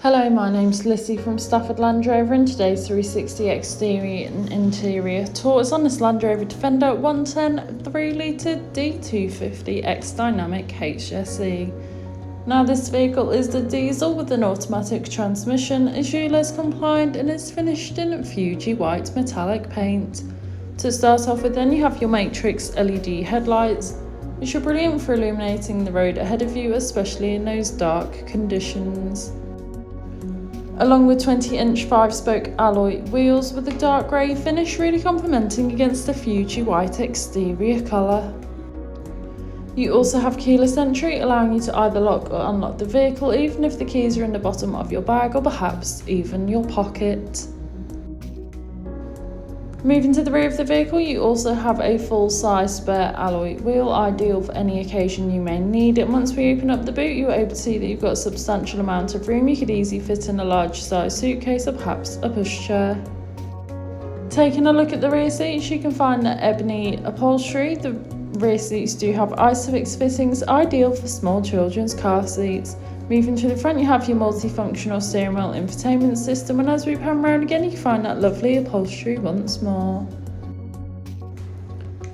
Hello, my name's Lissy from Stafford Land Rover, and today's 360 exterior and interior tour is on this Land Rover Defender 110 3-litre D250 X-Dynamic HSE. Now, this vehicle is the diesel with an automatic transmission, is ULEZ compliant and is finished in Fuji White metallic paint. To start off with, then you have your matrix LED headlights, which are brilliant for illuminating the road ahead of you, especially in those dark conditions. Along with 20-inch 5-spoke alloy wheels with a dark grey finish, really complementing against the Fuji White exterior colour. You also have keyless entry, allowing you to either lock or unlock the vehicle, even if the keys are in the bottom of your bag or perhaps even your pocket. Moving to the rear of the vehicle, you also have a full-size spare alloy wheel, ideal for any occasion you may need it. Once we open up the boot, you're able to see that you've got a substantial amount of room. You could easily fit in a large size suitcase or perhaps a pushchair. Taking a look at the rear seats, you can find the ebony upholstery. The rear seats do have ISOFIX fittings, ideal for small children's car seats. Moving to the front, you have your multifunctional steering wheel infotainment system, and as we pan around again, you can find that lovely upholstery once more.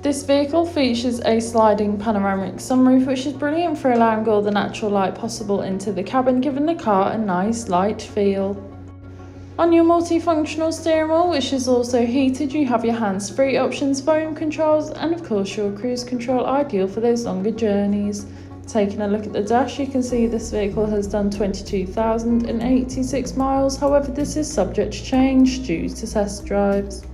This vehicle features a sliding panoramic sunroof, which is brilliant for allowing all the natural light possible into the cabin, giving the car a nice light feel. On your multifunctional steering wheel, which is also heated, you have your hands-free options, volume controls, and of course your cruise control, ideal for those longer journeys. Taking a look at the dash, you can see this vehicle has done 22,086 miles, however this is subject to change due to test drives.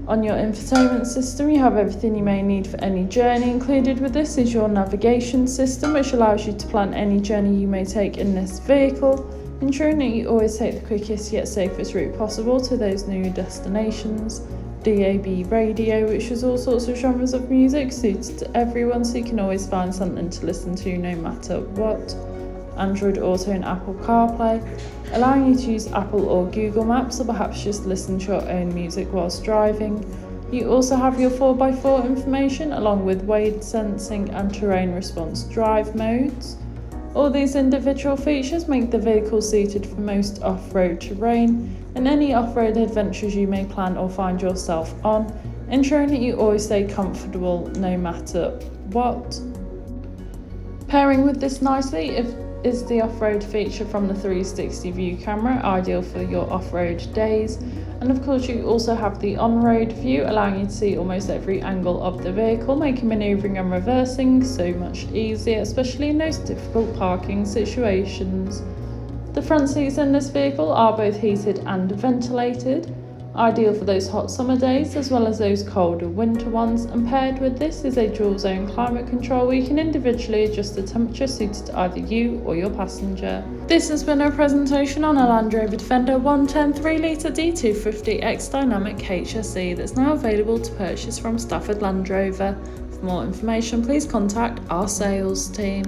On your infotainment system, you have everything you may need for any journey. Included with this is your navigation system, which allows you to plan any journey you may take in this vehicle, ensuring that you always take the quickest yet safest route possible to those new destinations. DAB radio, which has all sorts of genres of music suited to everyone, so you can always find something to listen to no matter what. Android Auto and Apple CarPlay, allowing you to use Apple or Google Maps, or perhaps just listen to your own music whilst driving. You also have your 4x4 information, along with wade sensing and terrain response drive modes. All these individual features make the vehicle suited for most off-road terrain and any off-road adventures you may plan or find yourself on, ensuring that you always stay comfortable no matter what. Pairing with this nicely is the off-road feature from the 360 view camera, ideal for your off-road days. And of course you also have the on-road view, allowing you to see almost every angle of the vehicle, making manoeuvring and reversing so much easier, especially in those difficult parking situations. The front seats in this vehicle are both heated and ventilated, ideal for those hot summer days as well as those colder winter ones, and paired with this is a dual zone climate control where you can individually adjust the temperature suited to either you or your passenger. This has been a presentation on a Land Rover Defender 110 3-litre D250 X-Dynamic HSE that's now available to purchase from Stafford Land Rover. For more information, please contact our sales team.